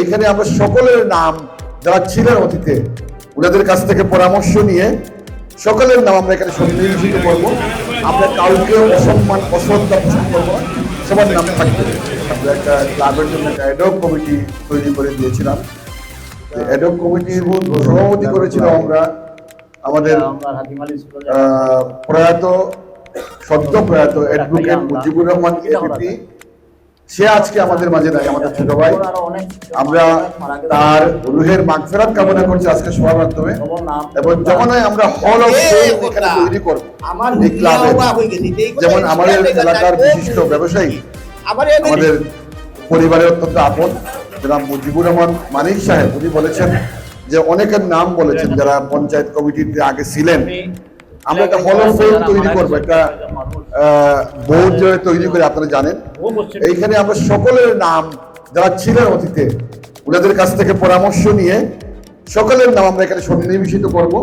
এইখানে আমরা সকলের নাম যারা ছিলেন অতীতে ওনাদের কাছ থেকে পরামর্শ নিয়ে সকলের নাম আমরা এখানে সন্নিবেশিত করবো। আমরা কাউকে অসম্মান অশ্রদ্ধা পোষণ করবো, সবার নাম থাকবে। আমরা একটা ক্লাবের জন্য একটা অ্যাডহক কমিটি তৈরি করে দিয়েছিলাম। অ্যাডহক কমিটির সভাপতি করেছিলাম আমরা আমাদের প্রয়াত সদ্য প্রয়াত অ্যাডভোকেট মুজিবুর রহমান এপিপি। সে আজকে আমাদের মাঝে নাই, আমাদের ছোট ভাই। আমরা তার রুহের মাগফিরাত কামনা করছি আজকে সবার মাধ্যমে, এবং যখন আমরা হল অফ ফেম এখানে তৈরি করব এই ক্লাবে, যেমন আমাদের এলাকার বিশিষ্ট ব্যবসায়ী আমাদের পরিবারের অত্যন্ত আপন জনাব মুজিবুর রহমান মানিক সাহেব, উনি বলেছেন যে অনেকের নাম বলেছেন যারা পঞ্চায়েত কমিটিতে আগে ছিলেন। আমরা একটা হল অফ ফেম তৈরি করবো, একটা বোর্ড তৈরি করে, আপনারা জানেন এইখানে আমরা সকলের নাম যারা ছিলেন অতীতে ওনাদের কাছ থেকে পরামর্শ নিয়ে সকলের নাম আমরা এখানে সন্নিবেশিত করব।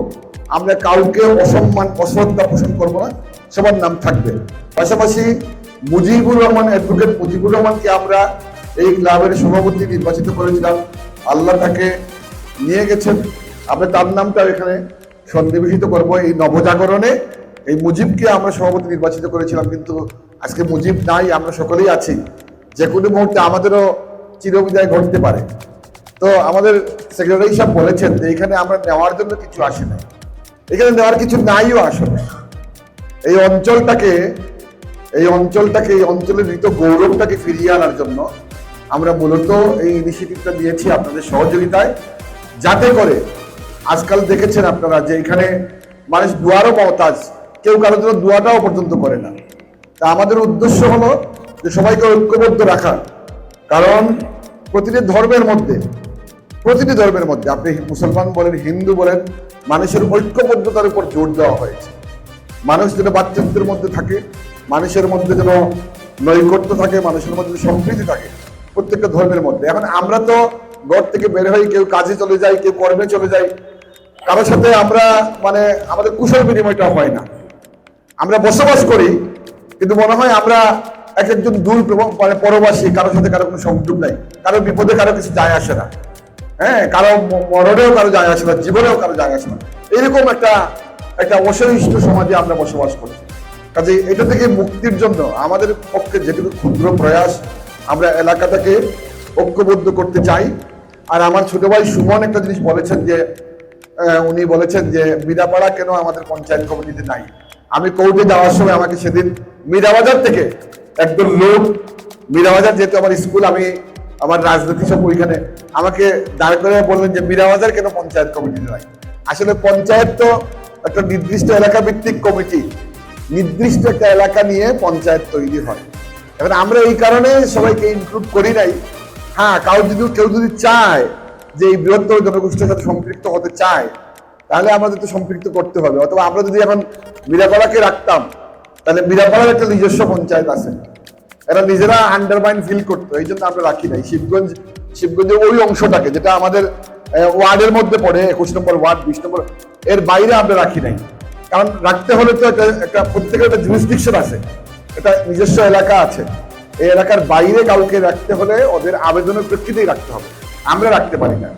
আমরা কাউকে অসম্মান অশ্রদ্ধা পোষণ করবো না, সবার নাম থাকবে। পাশাপাশি মুজিবুর রহমান অ্যাডভোকেট মুজিবুর রহমানকে আমরা এই ক্লাবের সভাপতি নির্বাচিত করেছিলাম। আল্লাহ তাকে নিয়ে গেছেন, আমরা তার নামটাও এখানে সন্নিবেশিত করব। এই নবজাগরণে এই মুজিবকে আমরা সভাপতি নির্বাচিত করেছিলাম, কিন্তু আজকে মুজিব নাই, আমরা সকলেই আছি। যে কোনো মুহূর্তে আমাদেরও চিরবিদায় ঘটতে পারে। তো আমাদের সেক্রেটারি সাহেব বলেছেন যে এখানে আমরা নেওয়ার জন্য কিছু আসে নাই, এখানে নেওয়ার কিছু নাইও আসলে। এই অঞ্চলটাকে এই অঞ্চলের মৃত গৌরবটাকে ফিরিয়ে আনার জন্য আমরা মূলত এই ইনিশিয়েটিভটা দিয়েছি আপনাদের সহযোগিতায়, যাতে করে আজকাল দেখেছেন আপনারা যে এখানে মানুষ দুয়ারও মহতাজ, কেউ কারোর জন্য দুয়াটাও পর্যন্ত করে না। তা আমাদের উদ্দেশ্য হলো যে সবাইকে ঐক্যবদ্ধ রাখা, কারণ প্রতিটি ধর্মের মধ্যে আপনি মুসলমান বলেন হিন্দু বলেন, মানুষের ঐক্যবদ্ধতার উপর জোর দেওয়া হয়েছে। মানুষ যেন বাচ্চাদের মধ্যে থাকে, মানুষের মধ্যে যেন নৈকট্য থাকে, মানুষের মধ্যে সম্প্রীতি থাকে প্রত্যেকটা ধর্মের মধ্যে। এখন আমরা তো ঘর থেকে বের হই, কেউ কাজে চলে যায়, কেউ কর্মে চলে যায়, কারোর সাথে আমরা আমাদের কুশল বিনিময়টা হয় না। আমরা বসবাস করি কিন্তু মনে হয় আমরা একজন দূর পরবাসী, কারোর সাথে কারো কোনো সংযোগ নাই, কারো বিপদে কারো কিছু যায় আসে না, কারো মরণেও কারো যায় আসে না, জীবনেও কারো যায় আসে না। এরকম একটা অসহিষ্ণু সমাজে আমরা বসবাস করি। কাজে এটা থেকে মুক্তির জন্য আমাদের পক্ষে যেটুকু ক্ষুদ্র প্রয়াস, আমরা এলাকাটাকে ঐক্যবদ্ধ করতে চাই। আর আমার ছোট ভাই সুমন একটা জিনিস বলেছেন যে উনি বলেছেন যে মিরাপাড়া কেন আমাদের পঞ্চায়েত কমিটিতে নাই। আমি কোর্টে যাওয়ার সময় আমাকে সেদিন মিরাবাজার থেকে একজন লোক, মিরাবাজার যেহেতু আমার স্কুল, আমি আমার রাজনীতি সব ওইখানে, আমাকে দাঁড় করে বললেন যে মিরাবাজার কেন পঞ্চায়েত কমিটিতে নাই। আসলে পঞ্চায়েত তো একটা নির্দিষ্ট এলাকা ভিত্তিক কমিটি, নির্দিষ্ট একটা এলাকা নিয়ে পঞ্চায়েত তৈরি হয়। এবার আমরা এই কারণে সবাইকে ইনক্লুড করি নাই। হ্যাঁ, কেউ যদি চায় যে এই বৃহত্তর জনগোষ্ঠীর সাথে সম্পৃক্ত হতে চায়, তাহলে আমাদের তো সম্পৃক্ত করতে হবে। অথবা আমরা যদি এখন মিরাপাড়াকে রাখতাম, তাহলে মিরাপাড়ার একটা নিজস্ব পঞ্চায়েত আছে, এরা নিজেরা আন্ডারমাইন ফিল করতো, এই জন্য আমরা রাখি নাই। শিবগঞ্জের ওই অংশটাকে, যেটা আমাদের ওয়ার্ডের মধ্যে পড়ে, 21 নম্বর ওয়ার্ড, 20 নম্বর, এর বাইরে আমরা রাখি নাই। কারণ রাখতে হলে তো একটা প্রত্যেকের একটা জুরিসডিকশন আছে, একটা নিজস্ব এলাকা আছে। এই এলাকার বাইরে কাউকে রাখতে হলে ওদের আবেদনের প্রেক্ষিতেই রাখতে হবে, আমরা রাখতে পারি না।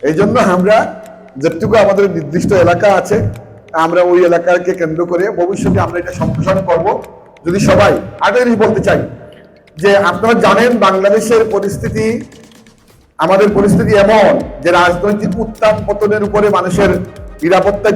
এই জন্য আমরা যেটুকু আমাদের নির্দিষ্ট এলাকা আছে, আমরা ওই এলাকাকে কেন্দ্র করে ভবিষ্যতে আমরা এটা সম্প্রসারণ করব। যদি সবাই আরেকটা জিনিস বলতে চাই যে আপনারা জানেন বাংলাদেশের পরিস্থিতি, আমাদের পরিস্থিতি এমন যে রাজনৈতিক উত্থান পতনের উপরে মানুষের নিরাপত্তা